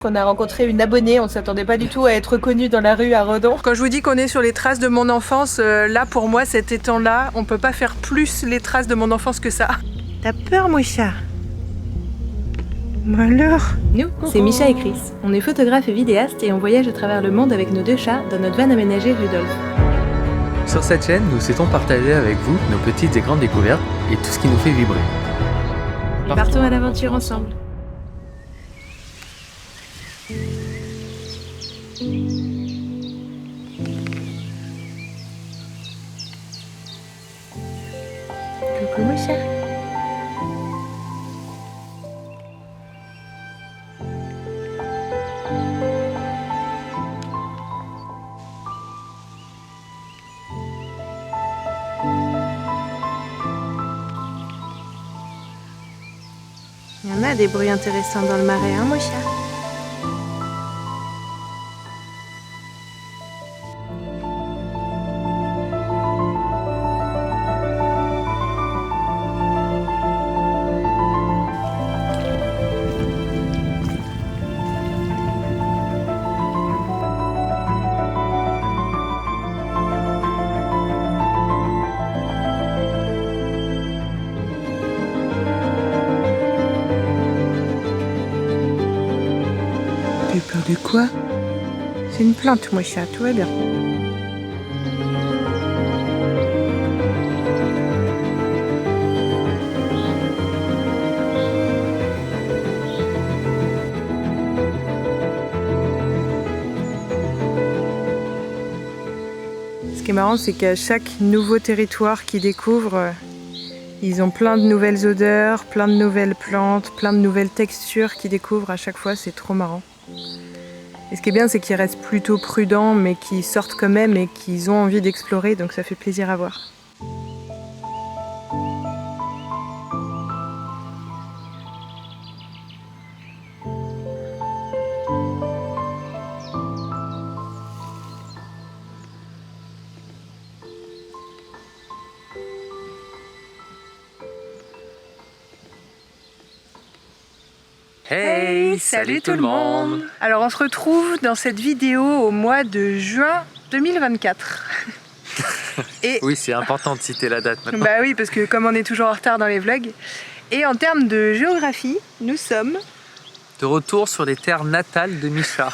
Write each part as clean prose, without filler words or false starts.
On a rencontré une abonnée, on ne s'attendait pas du tout à être reconnue dans la rue à Redon. Quand je vous dis qu'on est sur les traces de mon enfance, là pour moi cet étang-là, on peut pas faire plus les traces de mon enfance que ça. T'as peur, Moucha? Alors? Nous, c'est Micha et Chris. On est photographes et vidéastes et on voyage à travers le monde avec nos 2 chats dans notre van aménagée Rudolf. Sur cette chaîne, nous souhaitons partager avec vous nos petites et grandes découvertes et tout ce qui nous fait vibrer. Partons à l'aventure ensemble. Coucou Moucha. Il y en a des bruits intéressants dans le marais, hein Moucha? T'as peur de quoi? C'est une plante, Moucha, tout va bien. Ce qui est marrant, c'est qu'à chaque nouveau territoire qu'ils découvrent, ils ont plein de nouvelles odeurs, plein de nouvelles plantes, plein de nouvelles textures qu'ils découvrent à chaque fois, c'est trop marrant. Et ce qui est bien, c'est qu'ils restent plutôt prudents, mais qu'ils sortent quand même et qu'ils ont envie d'explorer, donc ça fait plaisir à voir. Hey, salut tout le monde! Alors on se retrouve dans cette vidéo au mois de juin 2024. Et Oui, c'est important de citer la date maintenant. bah oui, parce que comme on est toujours en retard dans les vlogs, et en termes de géographie, nous sommes... De retour sur les terres natales de Micha.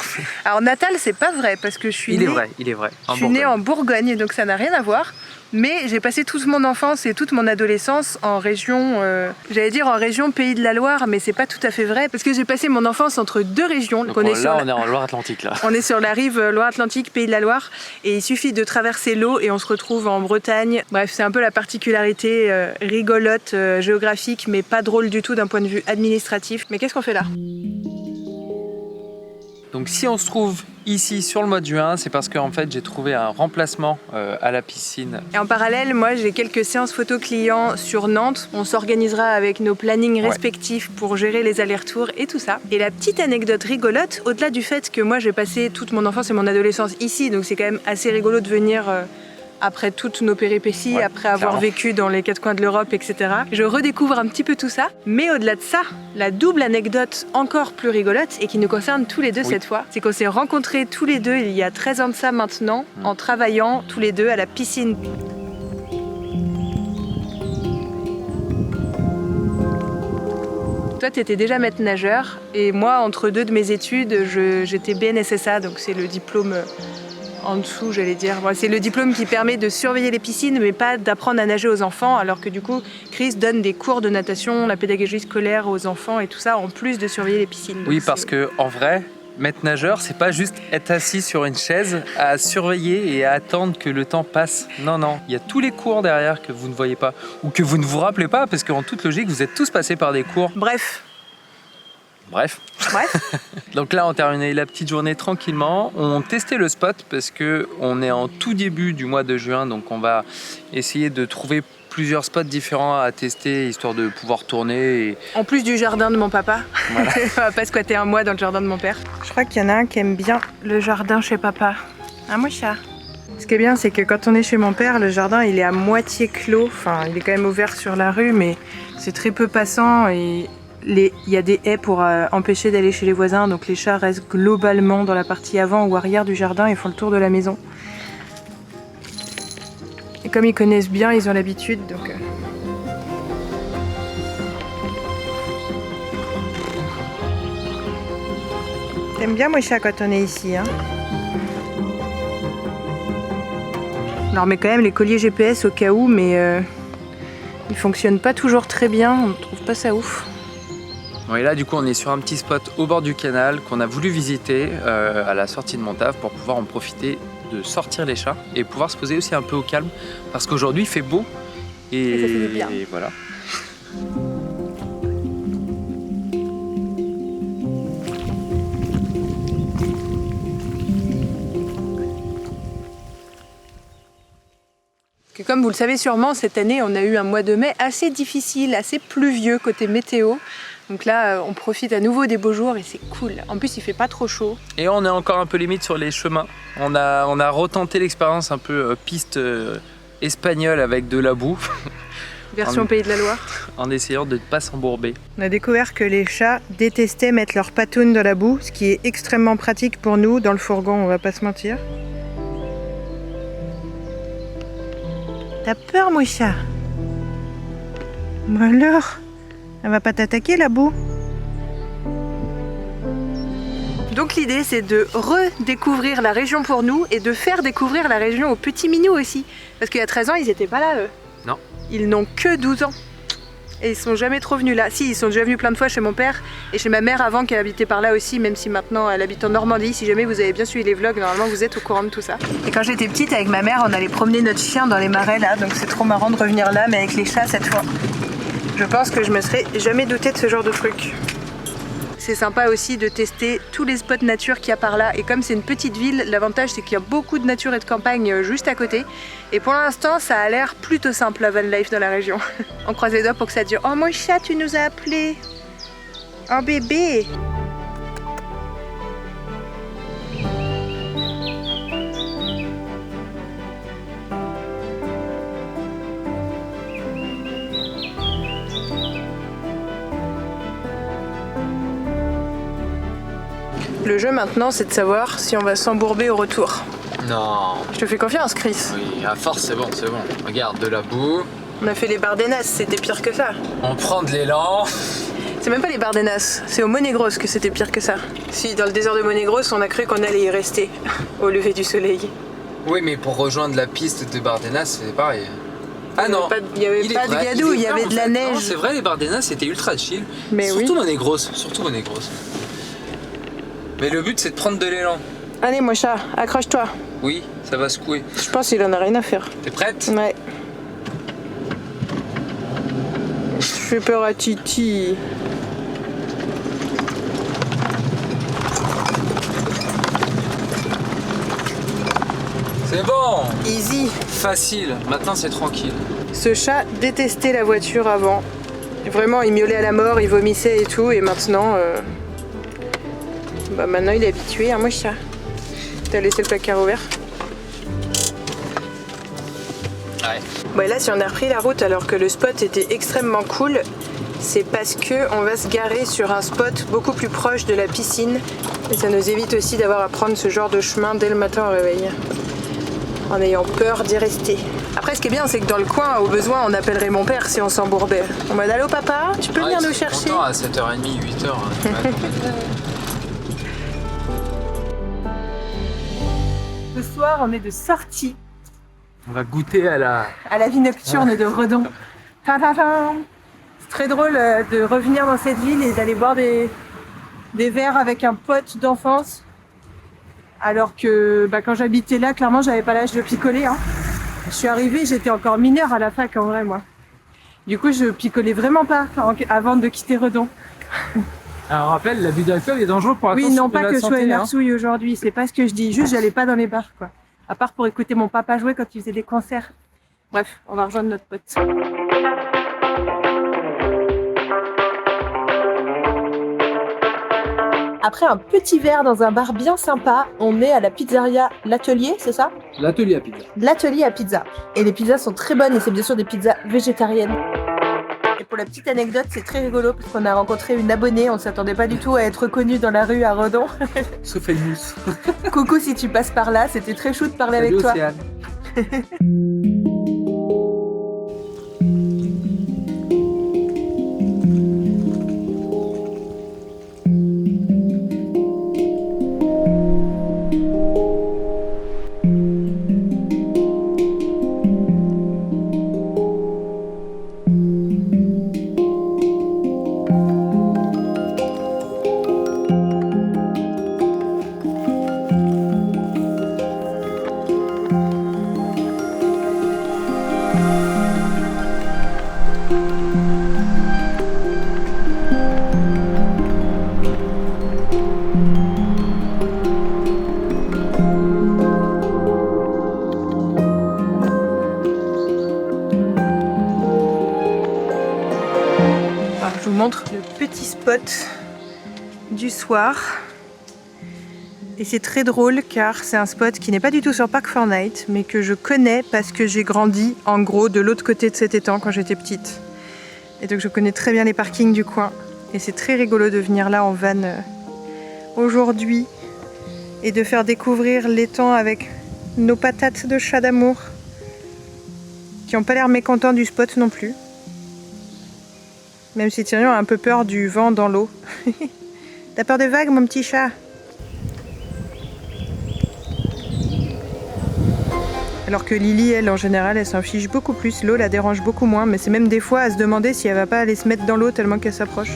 Alors Natal, c'est pas vrai, parce que je suis Il née... est vrai. Je suis née en Bourgogne, donc ça n'a rien à voir. Mais j'ai passé toute mon enfance et toute mon adolescence en région, j'allais dire en région Pays de la Loire, mais c'est pas tout à fait vrai, parce que j'ai passé mon enfance entre 2 régions. Donc on est en Loire-Atlantique là. On est sur la rive Loire-Atlantique, Pays de la Loire, et il suffit de traverser l'eau et on se retrouve en Bretagne. Bref, c'est un peu la particularité rigolote, géographique, mais pas drôle du tout d'un point de vue administratif. Mais qu'est-ce qu'on fait là? Donc si on se trouve ici sur le mois de juin, c'est parce qu'en fait j'ai trouvé un remplacement à la piscine. Et en parallèle, moi j'ai quelques séances photo clients sur Nantes. On s'organisera avec nos plannings respectifs pour gérer les allers-retours et tout ça. Et la petite anecdote rigolote, au-delà du fait que moi j'ai passé toute mon enfance et mon adolescence ici, donc c'est quand même assez rigolo de venir après toutes nos péripéties, après avoir vécu dans les 4 coins de l'Europe, etc. Je redécouvre un petit peu tout ça. Mais au-delà de ça, la double anecdote encore plus rigolote et qui nous concerne tous les deux cette fois, c'est qu'on s'est rencontrés tous les deux il y a 13 ans de ça maintenant, en travaillant tous les deux à la piscine. Toi, tu étais déjà maître nageur et moi, entre 2 de mes études, j'étais BNSSA, donc c'est le diplôme en dessous, j'allais dire. C'est le diplôme qui permet de surveiller les piscines, mais pas d'apprendre à nager aux enfants, alors que du coup, Chris donne des cours de natation, la pédagogie scolaire aux enfants et tout ça, en plus de surveiller les piscines. Oui, parce que en vrai, maître nageur, c'est pas juste être assis sur une chaise à surveiller et à attendre que le temps passe. Non, il y a tous les cours derrière que vous ne voyez pas, ou que vous ne vous rappelez pas, parce qu'en toute logique, vous êtes tous passés par des cours. Bref. Donc là, on terminait la petite journée tranquillement. On testait le spot parce que on est en tout début du mois de juin, donc on va essayer de trouver plusieurs spots différents à tester, histoire de pouvoir tourner. Et... En plus du jardin de mon papa. Voilà. On va pas squatter un mois dans le jardin de mon père. Je crois qu'il y en a un qui aime bien le jardin chez papa. Un Moucha. Ce qui est bien, c'est que quand on est chez mon père, le jardin il est à moitié clos. Enfin, il est quand même ouvert sur la rue, mais c'est très peu passant et il y a des haies pour empêcher d'aller chez les voisins, donc les chats restent globalement dans la partie avant ou arrière du jardin et font le tour de la maison. Et comme ils connaissent bien, ils ont l'habitude, donc... T'aimes bien moi chat quand on est ici, hein? On leur met quand même les colliers GPS au cas où, mais ils fonctionnent pas toujours très bien, on ne trouve pas ça ouf. Bon, et là du coup on est sur un petit spot au bord du canal qu'on a voulu visiter à la sortie de mon taf pour pouvoir en profiter de sortir les chats et pouvoir se poser aussi un peu au calme parce qu'aujourd'hui il fait beau Et ça fait du bien. Et voilà. Que comme vous le savez sûrement, cette année, on a eu un mois de mai assez difficile, assez pluvieux côté météo. Donc là, on profite à nouveau des beaux jours et c'est cool. En plus, il fait pas trop chaud. Et on est encore un peu limite sur les chemins. On a retenté l'expérience un peu piste espagnole avec de la boue. Version Pays de la Loire. En essayant de ne pas s'embourber. On a découvert que les chats détestaient mettre leurs patounes dans la boue, ce qui est extrêmement pratique pour nous dans le fourgon, on va pas se mentir. T'as peur, mon chat? Bah alors, elle va pas t'attaquer la boue? Donc l'idée c'est de redécouvrir la région pour nous et de faire découvrir la région aux petits minous aussi. Parce qu'il y a 13 ans, ils étaient pas là eux. Non. Ils n'ont que 12 ans. Et ils sont jamais trop venus là. Si, ils sont déjà venus plein de fois chez mon père et chez ma mère avant qui habitait par là aussi, même si maintenant elle habite en Normandie. Si jamais vous avez bien suivi les vlogs, normalement vous êtes au courant de tout ça. Et quand j'étais petite avec ma mère, on allait promener notre chien dans les marais là, donc c'est trop marrant de revenir là, mais avec les chats cette fois. Je pense que je me serais jamais doutée de ce genre de truc. C'est sympa aussi de tester tous les spots nature qu'il y a par là. Et comme c'est une petite ville, l'avantage c'est qu'il y a beaucoup de nature et de campagne juste à côté. Et pour l'instant, ça a l'air plutôt simple la van life dans la région. On croise les doigts pour que ça dure. Oh mon chat, tu nous as appelé. Oh bébé. Le jeu maintenant, c'est de savoir si on va s'embourber au retour. Non. Je te fais confiance, Chris. Oui, à force, c'est bon, c'est bon. Regarde, de la boue. On a fait les Bardenas, c'était pire que ça. On prend de l'élan. C'est même pas les Bardenas, c'est au Monegros que c'était pire que ça. Si, dans le désert de Monegros, on a cru qu'on allait y rester, au lever du soleil. Oui, mais pour rejoindre la piste de Bardenas, c'est pareil. Ah non, il y avait pas de gadou, il y avait de la neige. Non, c'est vrai, les Bardenas, c'était ultra chill. Mais surtout oui. Monegros, surtout Monegros. Mais le but, c'est de prendre de l'élan. Allez, mon chat, accroche-toi. Oui, ça va secouer. Je pense qu'il en a rien à faire. T'es prête? Ouais. Je fais peur à Titi. C'est bon! Easy. Facile, maintenant c'est tranquille. Ce chat détestait la voiture avant. Vraiment, il miaulait à la mort, il vomissait et tout, et maintenant... Bah maintenant il est habitué, hein, moi chat. T'as laissé le placard ouvert? Ouais. Bah là si on a repris la route alors que le spot était extrêmement cool, c'est parce que on va se garer sur un spot beaucoup plus proche de la piscine. Et ça nous évite aussi d'avoir à prendre ce genre de chemin dès le matin au réveil. En ayant peur d'y rester. Après ce qui est bien c'est que dans le coin, au besoin, on appellerait mon père si on s'embourbait. On va allô papa, tu peux venir nous chercher? À 7h30, 8h. Ce soir, on est de sortie On va goûter à la vie nocturne de Redon. C'est très drôle de revenir dans cette ville et d'aller boire des verres avec un pote d'enfance. Alors que quand j'habitais là, clairement, j'avais pas l'âge de picoler. Hein. Je suis arrivée, j'étais encore mineure à la fac en vrai, moi. Du coup, je picolais vraiment pas avant de quitter Redon. Alors rappelle, l'abus d'alcool est dangereux pour la santé. Oui, non pas que je sois une hein. arsouille aujourd'hui, c'est pas ce que je dis. Juste, j'allais pas dans les bars, quoi. À part pour écouter mon papa jouer quand il faisait des concerts. Bref, on va rejoindre notre pote. Après un petit verre dans un bar bien sympa, on est à la pizzeria L'Atelier, c'est ça? L'atelier à pizza. L'Atelier à pizza. Et les pizzas sont très bonnes et c'est bien sûr des pizzas végétariennes. Et pour la petite anecdote, c'est très rigolo parce qu'on a rencontré une abonnée, on ne s'attendait pas du tout à être connue dans la rue à Redon. Sauf Elmous. Coucou si tu passes par là, c'était très chou de parler avec toi. Océane. Je vous montre le petit spot du soir. Et c'est très drôle car c'est un spot qui n'est pas du tout sur Park Fortnite, mais que je connais parce que j'ai grandi en gros de l'autre côté de cet étang quand j'étais petite. Et donc je connais très bien les parkings du coin. Et c'est très rigolo de venir là en van aujourd'hui et de faire découvrir l'étang avec nos patates de chat d'amour qui n'ont pas l'air mécontents du spot non plus. Même si Tyrion a un peu peur du vent dans l'eau. T'as peur des vagues, mon petit chat? Alors que Lily, elle, en général, elle s'en fiche beaucoup plus. L'eau la dérange beaucoup moins, mais c'est même des fois à se demander si elle va pas aller se mettre dans l'eau tellement qu'elle s'approche.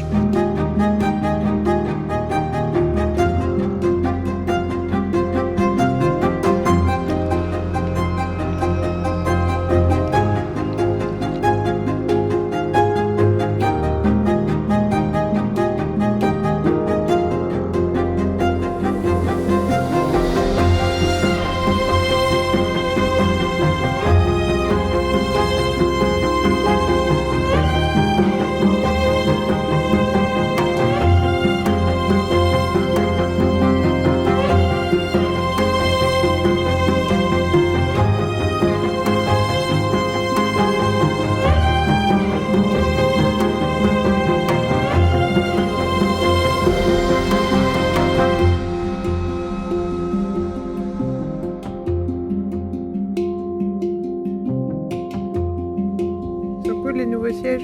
Les nouveaux sièges.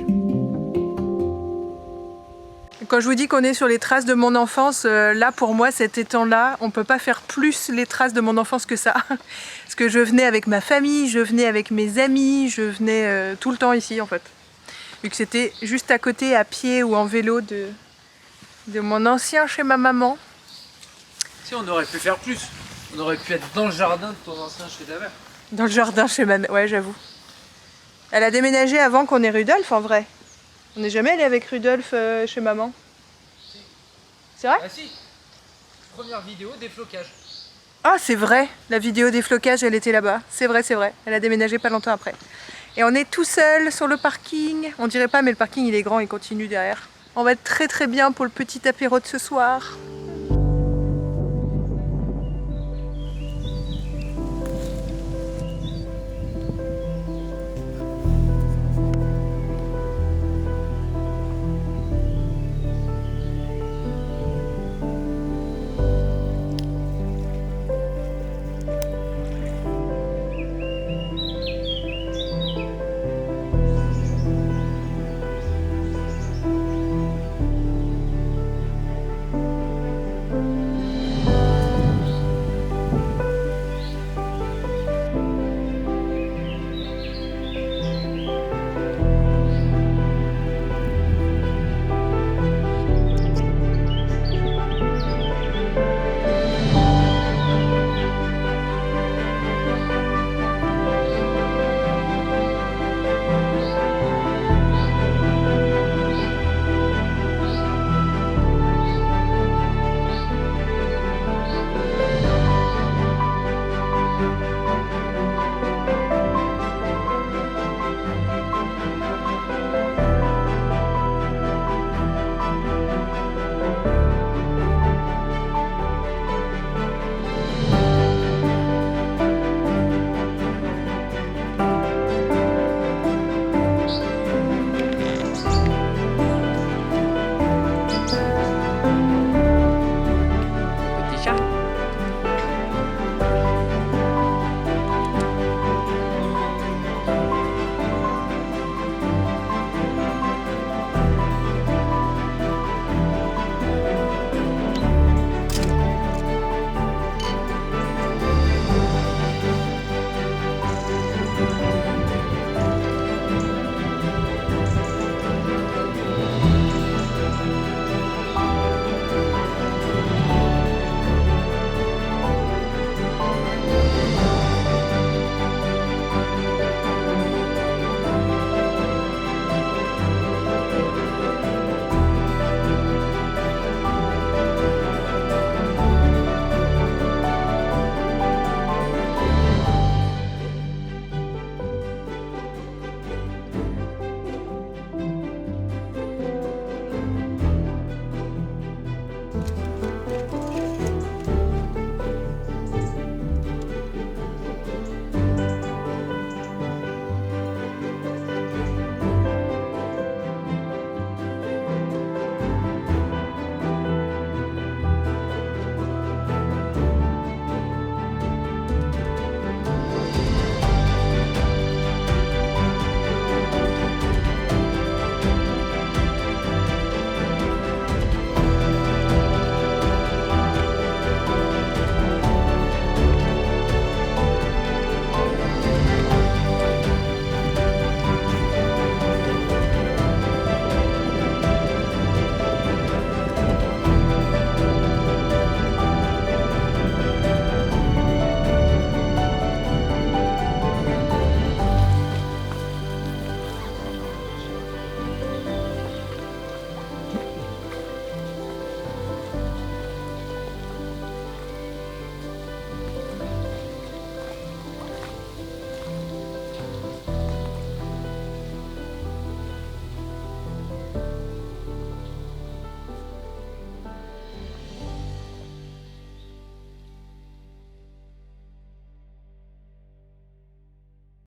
Quand je vous dis qu'on est sur les traces de mon enfance, là pour moi cet étang-là, on peut pas faire plus les traces de mon enfance que ça. Parce que je venais avec ma famille, je venais avec mes amis, je venais tout le temps ici en fait. Vu que c'était juste à côté, à pied ou en vélo de mon ancien chez ma maman. Si on aurait pu faire plus, on aurait pu être dans le jardin de ton ancien chez ta mère. Dans le jardin chez ma mère, ouais j'avoue. Elle a déménagé avant qu'on ait Rudolf en vrai. On n'est jamais allé avec Rudolf chez maman. Si. C'est vrai? Ah si. Première vidéo, déflocage. Ah c'est vrai, la vidéo des flocages elle était là-bas. C'est vrai, c'est vrai. Elle a déménagé pas longtemps après. Et on est tout seul sur le parking. On dirait pas mais le parking il est grand, il continue derrière. On va être très très bien pour le petit apéro de ce soir.